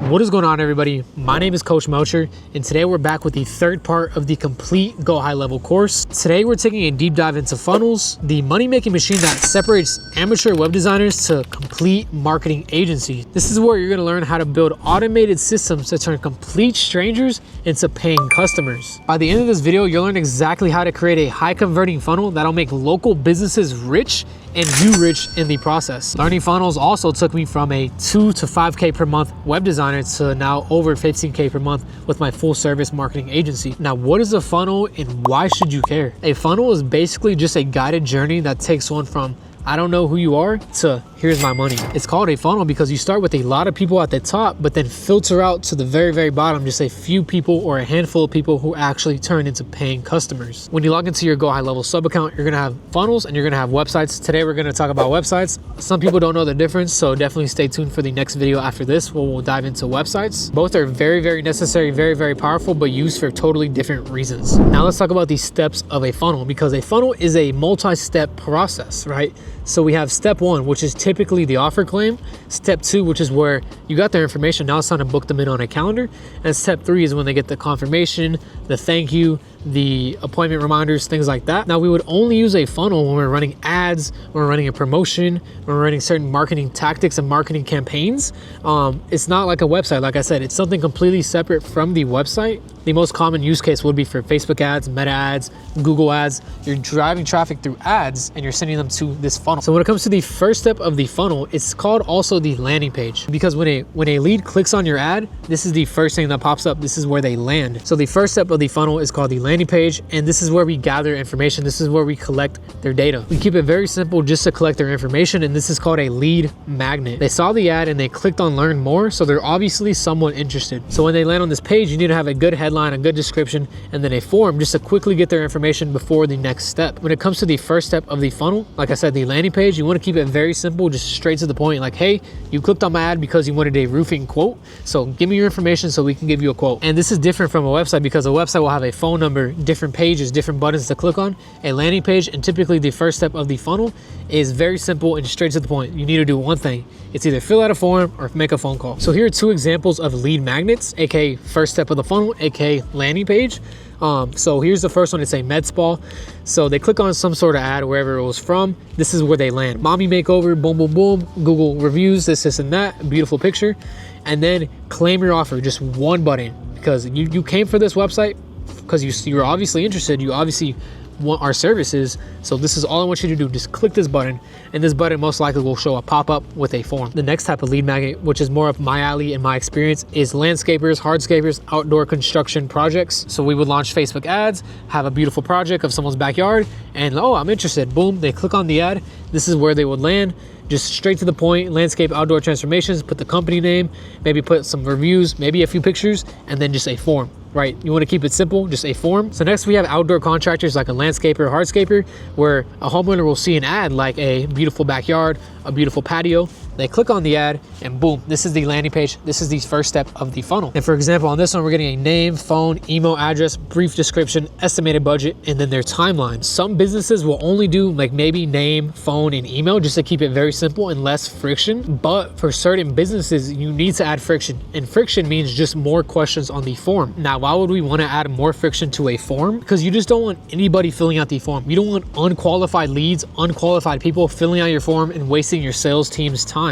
What is going on, everybody? My name is Coach Melcher, and today we're back with the third part of the complete Go High Level course. Today we're taking a deep dive into funnels, the money-making machine that separates amateur web designers to complete marketing agencies. This is where you're gonna learn how to build automated systems to turn complete strangers into paying customers. By the end of this video, you'll learn exactly how to create a high-converting funnel that'll make local businesses rich and you rich in the process. Learning funnels also took me from a 2 to 5K per month web designer to now over 15K per month with my full service marketing agency. Now, what is a funnel and why should you care? A funnel is basically just a guided journey that takes one from I don't know who you are to here's my money. It's called a funnel because you start with a lot of people at the top, but then filter out to the very, very bottom, just a few people or a handful of people who actually turn into paying customers. When you log into your Go High Level sub account, you're gonna have funnels and you're gonna have websites. Today, we're gonna talk about websites. Some people don't know the difference, so definitely stay tuned for the next video after this where we'll dive into websites. Both are very, very necessary, very, very powerful, but used for totally different reasons. Now let's talk about the steps of a funnel, because a funnel is a multi-step process, right? So we have step 1, which is typically the offer claim. Step 2, which is where you got their information, now it's time to book them in on a calendar. And step 3 is when they get the confirmation, the thank you, the appointment reminders, things like that. Now, we would only use a funnel when we're running ads, when we're running a promotion, when we're running certain marketing tactics and marketing campaigns. It's not like a website. Like I said, it's something completely separate from the website. The most common use case would be for Facebook ads, Meta ads, Google ads. You're driving traffic through ads and you're sending them to this funnel. So when it comes to the first step of the funnel, it's called also the landing page, because when a lead clicks on your ad, this is the first thing that pops up. This is where they land. So the first step of the funnel is called the landing page, and this is where we gather information. This is where we collect their data. We keep it very simple just to collect their information, and this is called a lead magnet. They saw the ad and they clicked on learn more, so they're obviously somewhat interested. So when they land on this page, you need to have a good headline, a good description, and then a form just to quickly get their information before the next step. When it comes to the first step of the funnel, like I said, the landing page, you want to keep it very simple, just straight to the point. Like, hey, you clicked on my ad because you wanted a roofing quote, so give me your information so we can give you a quote. And this is different from a website because a website will have a phone number, different pages, different buttons to click on. A landing page, and typically the first step of the funnel, is very simple and straight to the point. You need to do one thing. It's either fill out a form or make a phone call. So here are 2 examples of lead magnets, aka first step of the funnel, aka landing page. So here's the first one. It's a med spa. So they click on some sort of ad wherever it was from. This is where they land. Mommy makeover, boom, boom, boom. Google reviews, this and that. Beautiful picture. And then claim your offer. Just one button, because you came for this website because you're obviously interested. You obviously want our services. So this is all I want you to do. Just click this button, and this button most likely will show a pop-up with a form. The next type of lead magnet, which is more of my alley in my experience, is landscapers, hardscapers, outdoor construction projects. So we would launch Facebook ads, have a beautiful project of someone's backyard, and oh, I'm interested. Boom, they click on the ad. This is where they would land. Just straight to the point, landscape, outdoor transformations, put the company name, maybe put some reviews, maybe a few pictures, and then just a form, right? You want to keep it simple, just a form. So next we have outdoor contractors like a landscaper, hardscaper, where a homeowner will see an ad like a beautiful backyard, a beautiful patio. They click on the ad and boom, this is the landing page. This is the first step of the funnel. And for example, on this one, we're getting a name, phone, email address, brief description, estimated budget, and then their timeline. Some businesses will only do like maybe name, phone, and email just to keep it very simple and less friction. But for certain businesses, you need to add friction. And friction means just more questions on the form. Now, why would we want to add more friction to a form? Because you just don't want anybody filling out the form. You don't want unqualified leads, unqualified people filling out your form and wasting your sales team's time.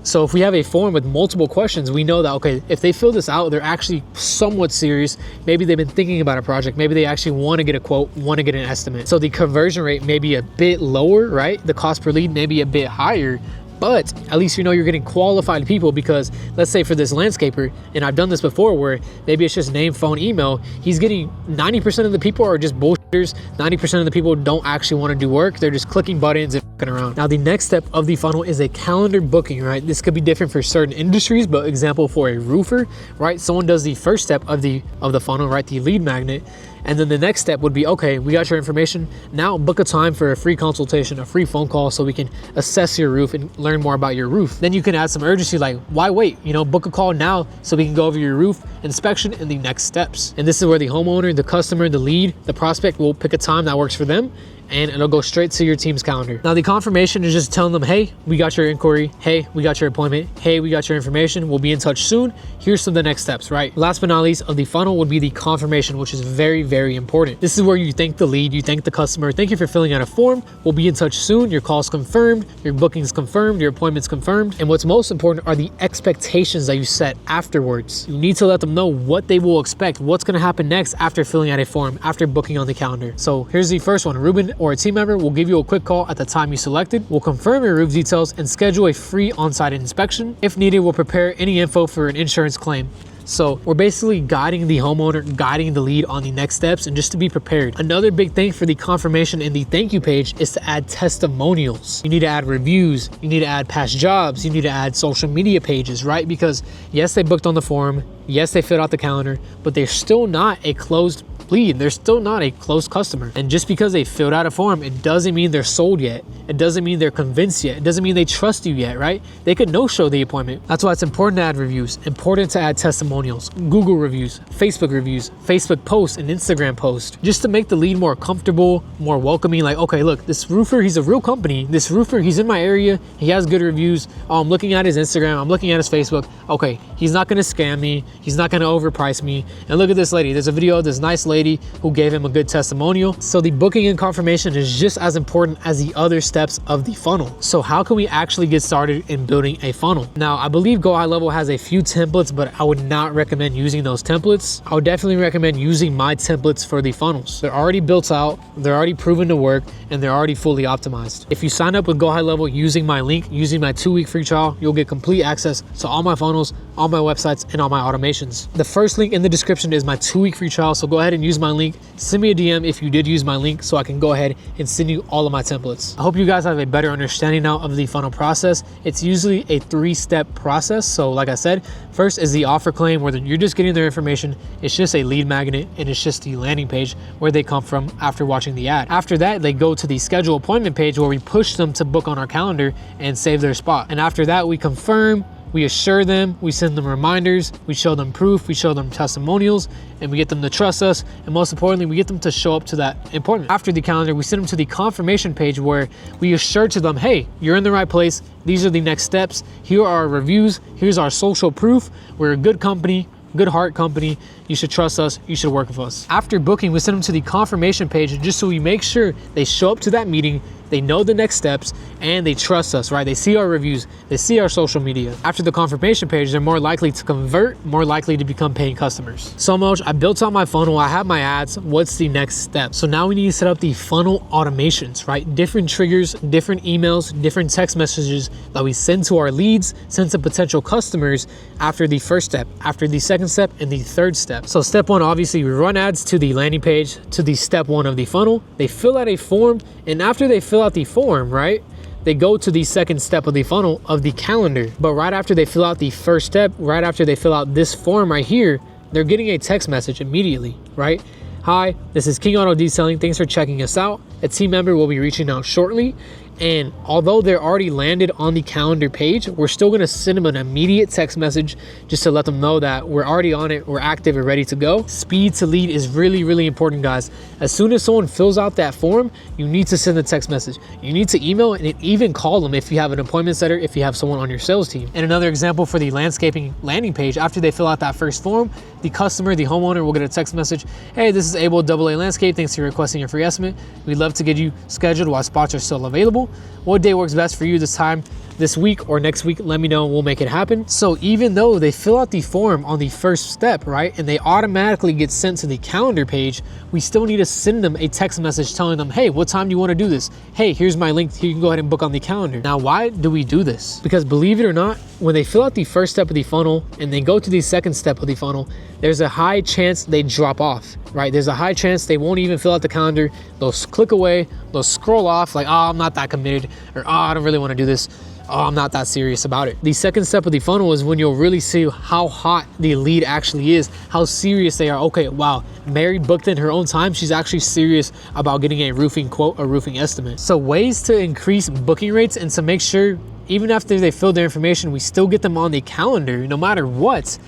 So if we have a form with multiple questions, we know that, okay, if they fill this out, they're actually somewhat serious. Maybe they've been thinking about a project. Maybe they actually want to get a quote, want to get an estimate. So the conversion rate may be a bit lower, right? The cost per lead may be a bit higher, but at least you know you're getting qualified people. Because let's say for this landscaper, and I've done this before where maybe it's just name, phone, email, he's getting 90% of the people are just bullshitters. 90% of the people don't actually want to do work. They're just clicking buttons and fucking around. Now the next step of the funnel is a calendar booking, right? This could be different for certain industries, but example for a roofer, right? Someone does the first step of the funnel, right? The lead magnet, And then the next step would be, okay, we got your information. Now book a time for a free consultation, a free phone call, so we can assess your roof and learn more about your roof. Then you can add some urgency, like, why wait? You know, book a call now so we can go over your roof inspection and the next steps. And this is where the homeowner, the customer, the lead, the prospect will pick a time that works for them, and it'll go straight to your team's calendar. Now the confirmation is just telling them, hey, we got your inquiry. Hey, we got your appointment. Hey, we got your information. We'll be in touch soon. Here's some of the next steps, right? Last but not least of the funnel would be the confirmation, which is very, very important. This is where you thank the lead, you thank the customer. Thank you for filling out a form. We'll be in touch soon. Your call's confirmed, your booking's confirmed, your appointment's confirmed. And what's most important are the expectations that you set afterwards. You need to let them know what they will expect, what's gonna happen next after filling out a form, after booking on the calendar. So here's the first one. Ruben or a team member will give you a quick call at the time you selected. We'll confirm your roof details and schedule a free on-site inspection. If needed, we'll prepare any info for an insurance claim. So we're basically guiding the homeowner, guiding the lead on the next steps, and just to be prepared. Another big thing for the confirmation in the thank you page is to add testimonials. You need to add reviews. You need to add past jobs. You need to add social media pages, right? Because yes, they booked on the form. Yes, they filled out the calendar, but they're still not a closed lead. They're still not a close customer. And just because they filled out a form, it doesn't mean they're sold yet. It doesn't mean they're convinced yet. It doesn't mean they trust you yet, right? They could no-show the appointment. That's why it's important to add reviews, important to add testimonials, Google reviews, Facebook posts, and Instagram posts, just to make the lead more comfortable, more welcoming. Like, okay, look, this roofer, he's a real company. This roofer, he's in my area. He has good reviews. I'm looking at his Instagram. I'm looking at his Facebook. Okay, he's not gonna scam me. He's not gonna overprice me. And look at this lady. There's a video of this nice lady who gave him a good testimonial. So the booking and confirmation is just as important as the other steps of the funnel. So how can we actually get started in building a funnel? Now, I believe GoHighLevel has a few templates, but I would not recommend using those templates. I would definitely recommend using my templates for the funnels. They're already built out, they're already proven to work, and they're already fully optimized. If you sign up with GoHighLevel using my link, using my 2-week free trial, you'll get complete access to all my funnels, all my websites, and all my automations. The first link in the description is my 2-week free trial, so go ahead and use my link. Send me a DM if you did use my link so I can go ahead and send you all of my templates. I hope you guys have a better understanding now of the funnel process. It's usually a 3-step process. So like I said, first is the offer claim, where you're just getting their information. It's just a lead magnet, and it's just the landing page where they come from after watching the ad. After that, they go to the schedule appointment page where we push them to book on our calendar and save their spot. And after that, we confirm, we assure them, we send them reminders, we show them proof, we show them testimonials, and we get them to trust us. And most importantly, we get them to show up to that appointment. After the calendar, we send them to the confirmation page where we assure to them, hey, you're in the right place. These are the next steps. Here are our reviews. Here's our social proof. We're a good company, good heart company. You should trust us. You should work with us. After booking, we send them to the confirmation page just so we make sure they show up to that meeting, they know the next steps, and they trust us, right? They see our reviews, they see our social media. After the confirmation page, they're more likely to convert, more likely to become paying customers. So Melch, I built out my funnel, I have my ads. What's the next step? So now we need to set up the funnel automations, right? Different triggers, different emails, different text messages that we send to our leads, send to potential customers after the first step, after the second step, and the third step. So step 1, obviously we run ads to the landing page, to the step 1 of the funnel. They fill out a form, and after they fill out the form, right, they go to the second step of the funnel of the calendar. But right after they fill out the first step, right after they fill out this form right here, they're getting a text message immediately, right? Hi, this is King Auto Detailing. Thanks for checking us out. A team member will be reaching out shortly. And although they're already landed on the calendar page, we're still going to send them an immediate text message just to let them know that we're already on it, we're active and ready to go. Speed to lead is really, really important, guys. As soon as someone fills out that form, you need to send a text message. You need to email and even call them if you have an appointment setter, if you have someone on your sales team. And another example for the landscaping landing page, after they fill out that first form, the customer, the homeowner will get a text message. Hey, this is Able AA Landscape. Thanks for requesting your free estimate. We'd love to get you scheduled while spots are still available. What day works best for you this time, this week or next week? Let me know and we'll make it happen. So even though they fill out the form on the first step, right, and they automatically get sent to the calendar page, we still need to send them a text message telling them, hey, what time do you want to do this? Hey, here's my link. Here, you can go ahead and book on the calendar. Now, why do we do this? Because believe it or not, when they fill out the first step of the funnel and they go to the second step of the funnel, there's a high chance they drop off, right? There's a high chance they won't even fill out the calendar. They'll click away, they'll scroll off like, oh, I'm not that committed, or oh, I don't really want to do this. oh, I'm not that serious about it. The second step of the funnel is when you'll really see how hot the lead actually is, how serious they are. Okay, wow, Mary booked in her own time. She's actually serious about getting a roofing quote, a roofing estimate. So ways to increase booking rates and to make sure even after they fill their information, we still get them on the calendar no matter what,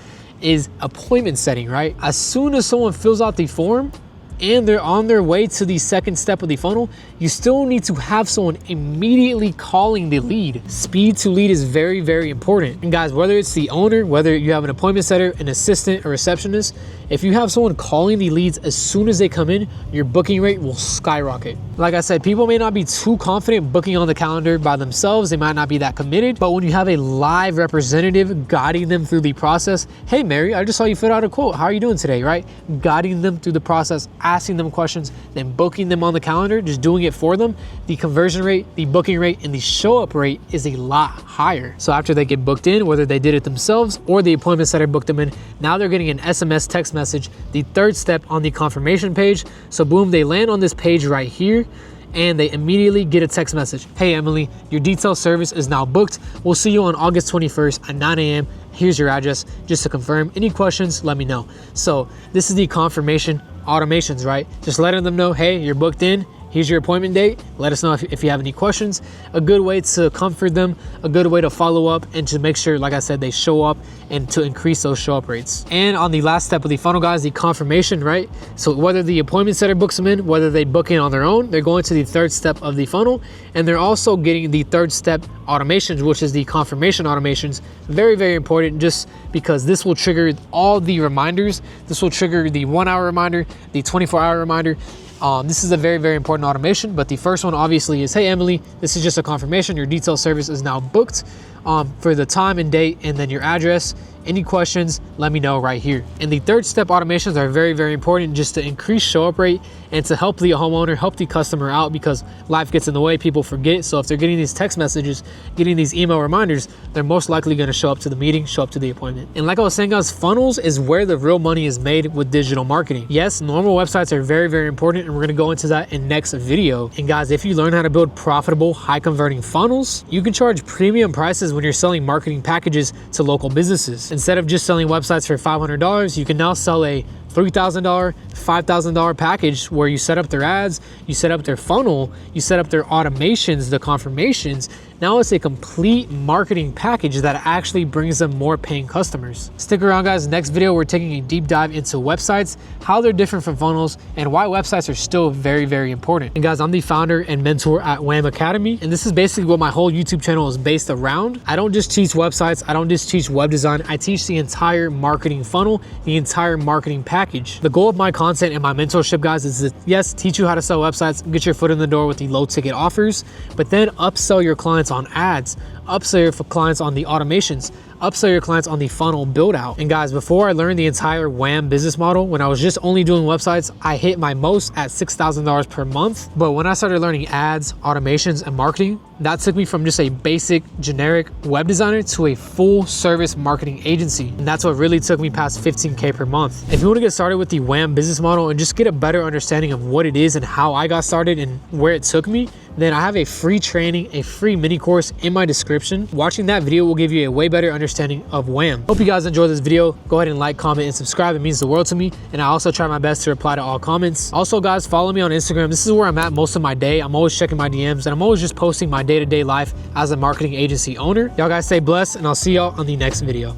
is appointment setting, right? As soon as someone fills out the form and they're on their way to the second step of the funnel, you still need to have someone immediately calling the lead. Speed to lead is very, very important. And guys, whether it's the owner, whether you have an appointment setter, an assistant, or receptionist, if you have someone calling the leads as soon as they come in, your booking rate will skyrocket. Like I said, people may not be too confident booking on the calendar by themselves. They might not be that committed, but when you have a live representative guiding them through the process, hey, Mary, I just saw you fill out a quote. How are you doing today, right? Guiding them through the process, asking them questions, then booking them on the calendar, just doing it for them, the conversion rate, the booking rate, and the show up rate is a lot higher. So after they get booked in, whether they did it themselves or the appointment setter booked them in, now they're getting an SMS text message, the third step on the confirmation page. So boom, they land on this page right here and they immediately get a text message. Hey, Emily, your detail service is now booked. We'll see you on August 21st at 9 a.m. Here's your address. Just to confirm, any questions, let me know. So this is the confirmation automations, right? Just letting them know, hey, you're booked in. Here's your appointment date. Let us know if you have any questions. A good way to comfort them, a good way to follow up and to make sure, like I said, they show up and to increase those show up rates. And on the last step of the funnel, guys, the confirmation, right? So whether the appointment setter books them in, whether they book in on their own, they're going to the third step of the funnel, and they're also getting the third step automations, which is the confirmation automations. Very, very important, just because this will trigger all the reminders. This will trigger the 1 hour reminder, the 24-hour reminder. This is a very, very important automation, but the first one obviously is, hey, Emily, this is just a confirmation. Your detail service is now booked for the time and date, and then your address. Any questions, let me know right here. And the third step automations are very, very important just to increase show up rate and to help the homeowner, help the customer out, because life gets in the way, people forget. So if they're getting these text messages, getting these email reminders, they're most likely gonna show up to the meeting, show up to the appointment. And like I was saying, guys, funnels is where the real money is made with digital marketing. Yes, normal websites are very, very important, and we're gonna go into that in next video. And guys, if you learn how to build profitable, high converting funnels, you can charge premium prices when you're selling marketing packages to local businesses. Instead of just selling websites for $500, you can now sell a $3,000, $5,000 package where you set up their ads, you set up their funnel, you set up their automations, the confirmations. Now it's a complete marketing package that actually brings them more paying customers. Stick around, guys. Next video, we're taking a deep dive into websites, how they're different from funnels, and why websites are still very, very important. And guys, I'm the founder and mentor at Wham Academy, and this is basically what my whole YouTube channel is based around. I don't just teach websites, I don't just teach web design, I teach the entire marketing funnel, the entire marketing package. The goal of my content and my mentorship, guys, is to, yes, teach you how to sell websites, get your foot in the door with the low ticket offers, but then upsell your clients on ads, upsell your clients on the automations, upsell your clients on the funnel build out. And guys, before I learned the entire Wham business model, when I was just only doing websites, I hit my most at $6,000 per month. But when I started learning ads, automations, and marketing, that took me from just a basic generic web designer to a full service marketing agency. And that's what really took me past 15K per month. If you want to get started with the Wham business model and just get a better understanding of what it is and how I got started and where it took me, then I have a free training, a free mini course in my description. Watching that video will give you a way better understanding of Wham. Hope you guys enjoyed this video. Go ahead and like, comment, and subscribe. It means the world to me. And I also try my best to reply to all comments. Also, guys, follow me on Instagram. This is where I'm at most of my day. I'm always checking my DMs, and I'm always just posting my day-to-day life as a marketing agency owner. Y'all guys stay blessed, and I'll see y'all on the next video.